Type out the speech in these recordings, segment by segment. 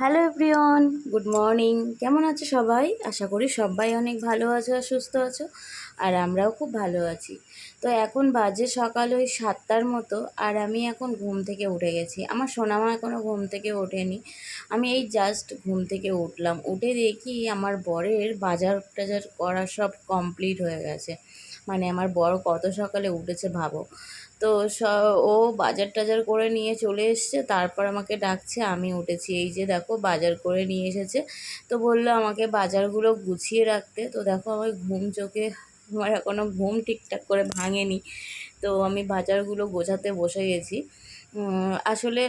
Hello everyone, good morning. কেমন আছো সবাই? আশা করি সবাই অনেক ভালো আছো আর সুস্থ আছো, আর আমরাও খুব ভালো আছি। তো এখন বাজে সকাল ওই 7টার মতো, আর আমি এখন ঘুম থেকে উঠে গেছি। আমার সোনামা এখনও ঘুম থেকে ওঠেনি। আমি এই জাস্ট ঘুম থেকে উঠলাম, উঠে দেখি আমার বরের বাজার টাজার করা সব কমপ্লিট হয়ে গেছে। মানে আমার বর কত সকালে উঠেছে ভাবো। তো ও বাজার টাজার করে নিয়ে চলে এসছে, তারপর আমাকে ডাকছে। আমি উঠেছি, এই যে দেখো বাজার করে নিয়ে এসেছে। তো বললো আমাকে বাজারগুলো গুছিয়ে রাখতে। তো দেখো আমার ঘুম চোখে, আমার এখনও ঘুম ঠিকঠাক করে ভাঙেনি। তো আমি বাজারগুলো গোছাতে বসে গেছি। আসলে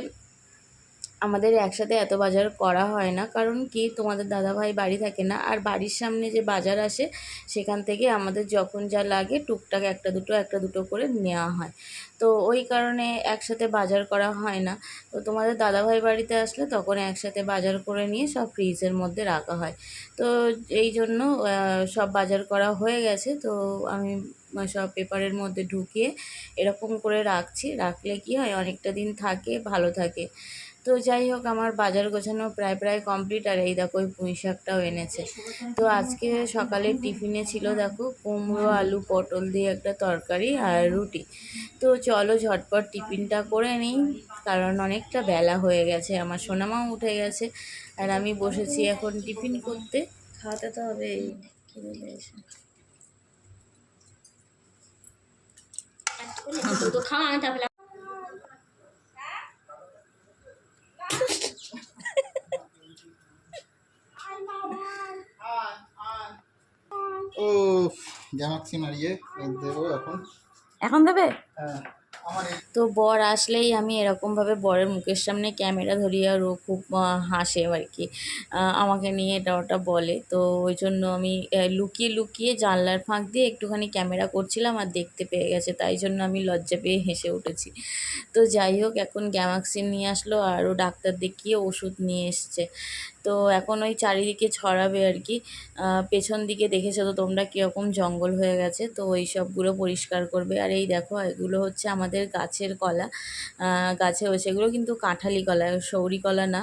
আমাদের একসাথে এত বাজার করা হয় না, কারণ কি তোমাদের দাদাভাই বাড়ি থাকে না, আর বাড়ির সামনে যে বাজার আসে সেখান থেকে আমাদের যখন যা লাগে টুকটাক একটা দুটো করে নেওয়া হয়। তো ওই কারণে একসাথে বাজার করা হয় না। তো তোমাদের দাদাভাই বাড়িতে আসলে তখন একসাথে বাজার করে নিয়ে সব ফ্রিজের মধ্যে রাখা হয়। তো এই জন্য সব বাজার করা হয়ে গেছে। তো আমি সব পেপারের মধ্যে ঢুকিয়ে এরকম করে রাখছি, রাখলে কি হয় অনেকটা দিন থাকে, ভালো থাকে। তো যাই হোক, আমার বাজার গোছানো প্রায় কমপ্লিট। আর এই দেখো ওই পুঁই শাকটাও এনেছে। তো আজকে সকালের টিফিনে ছিল দেখো কুমড়ো আলু পটল দিয়ে একটা তরকারি আর রুটি। তো চলো ঝটপট টিফিনটা করে নিই, কারণ অনেকটা বেলা হয়ে গেছে, আমার সোনামাও উঠে গেছে, আর আমি বসেছি এখন টিফিন করতে। খাওয়াতে তো হবে, খিদে লেগেছে। তো খাওয়া তাহলে। ও জামাচ্ছি মারিয়ে দেবো এখন। এখন দেবে? হ্যাঁ, তো বর আসলেই আমি এরকমভাবে বরের মুখের সামনে ক্যামেরা ধরি, আর ও খুব হাসে আর কি। আমাকে নিয়ে এটা ওটা বলে। তো ওই জন্য আমি লুকিয়ে লুকিয়ে জানলার ফাঁক দিয়ে একটুখানি ক্যামেরা করছিলাম, আর দেখতে পেয়ে গেছে, তাই জন্য আমি লজ্জা পেয়ে হেসে উঠেছি। তো যাই হোক, এখন গ্যামাক্সিন নিয়ে আসলো, আর ও ডাক্তার দেখিয়ে ওষুধ নিয়ে এসছে। তো এখন ওই চারিদিকে ছড়াবে আর কি। পেছন দিকে দেখেছো তো তোমরা কীরকম জঙ্গল হয়ে গেছে, তো ওই সবগুলো পরিষ্কার করবে। আর এই দেখো এগুলো হচ্ছে আমাদের গাছের কলা, গাছে হয়েছে। এগুলো কিন্তু কাঁঠালি কলা, সৌরি কলা না।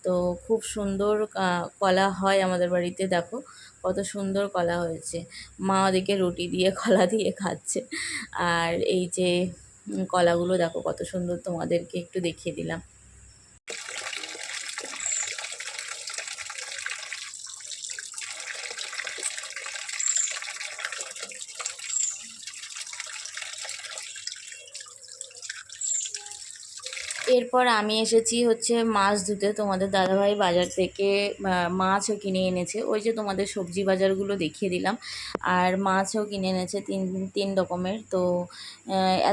তো খুব সুন্দর কলা হয় আমাদের বাড়িতে। দেখো কত সুন্দর কলা হয়েছে। মা ওদিকে রুটি দিয়ে কলা দিয়ে খাচ্ছে। আর এই যে কলাগুলো দেখো কত সুন্দর, তোমাদেরকে একটু দেখিয়ে দিলাম। এরপর আমি এসেছি হচ্ছে মাছ ধুতে। তোমাদের দাদাভাই বাজার থেকে মাছও কিনে এনেছে, ওই যে তোমাদের সবজি বাজারগুলো দেখিয়ে দিলাম। আর মাছও কিনে এনেছে তিন তিন রকমের। তো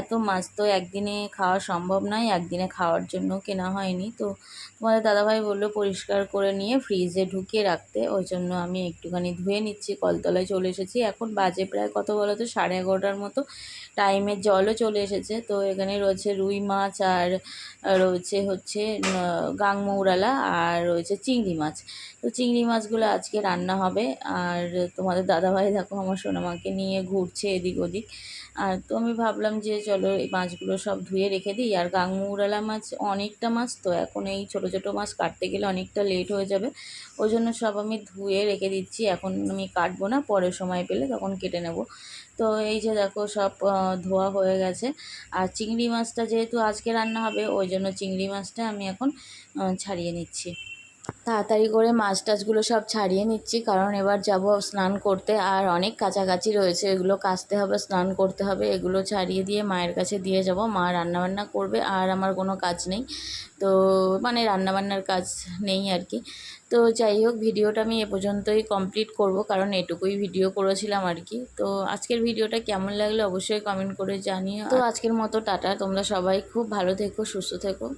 এত মাছ তো একদিনে খাওয়া সম্ভব নয়, একদিনে খাওয়ার জন্য কেনা হয়নি। তো তোমাদের দাদাভাই বললো পরিষ্কার করে নিয়ে ফ্রিজে ঢুকিয়ে রাখতে, ওই জন্য আমি একটুখানি ধুয়ে নিচ্ছি। কলতলায় চলে এসেছি, এখন বাজে প্রায় কত বলো তো, 11:30 মতো। টাইমের জলও চলে এসেছে। তো এখানে রয়েছে রুই মাছ, আর রয়েছে হচ্ছে গাংমৌরালা, আর রয়েছে চিংড়ি মাছ। তো চিংড়ি মাছগুলো আজকে রান্না হবে। আর তোমাদের দাদাভাই দেখো আমার সোনামাকে নিয়ে ঘুরছে এদিক ওদিক। আর তো আমি ভাবলাম যে চলো এই মাছগুলো সব ধুয়ে রেখে দিই। আর গাংমৌরালা মাছ অনেকটা মাছ, তো এখন এই ছোটো ছোটো মাছ কাটতে গেলে অনেকটা লেট হয়ে যাবে, ওই জন্য সব আমি ধুয়ে রেখে দিচ্ছি। এখন আমি কাটবো না, পরে সময় পেলে তখন কেটে নেব। তো এই যে দেখো সব ধোয়া হয়ে গেছে। আর চিংড়ি মাছটা যেহেতু আজকে রান্না হবে, ওই জন্য চিংড়ি মাছটা আমি এখন ছাড়িয়ে নিচ্ছি। তাড়াতাড়ি করে মাছ টাছগুলো সব ছাড়িয়ে নিচ্ছি, কারণ এবার যাব স্নান করতে। আর অনেক কাছাকাছি রয়েছে, এগুলো কাচতে হবে, স্নান করতে হবে। এগুলো ছাড়িয়ে দিয়ে মায়ের কাছে দিয়ে যাব, মা রান্নাবান্না করবে, আর আমার কোনো কাজ নেই। তো মানে রান্নাবান্নার কাজ নেই আর কি। তো যাই হোক, ভিডিওটা আমি এ পর্যন্তই কমপ্লিট করব, কারণ এটুকুই ভিডিও করেছিলাম আর কি। তো আজকের ভিডিওটা কেমন লাগলো অবশ্যই কমেন্ট করে জানিও। তো আজকের মতো টাটা, তোমরা সবাই খুব ভালো থেকো, সুস্থ থেকো।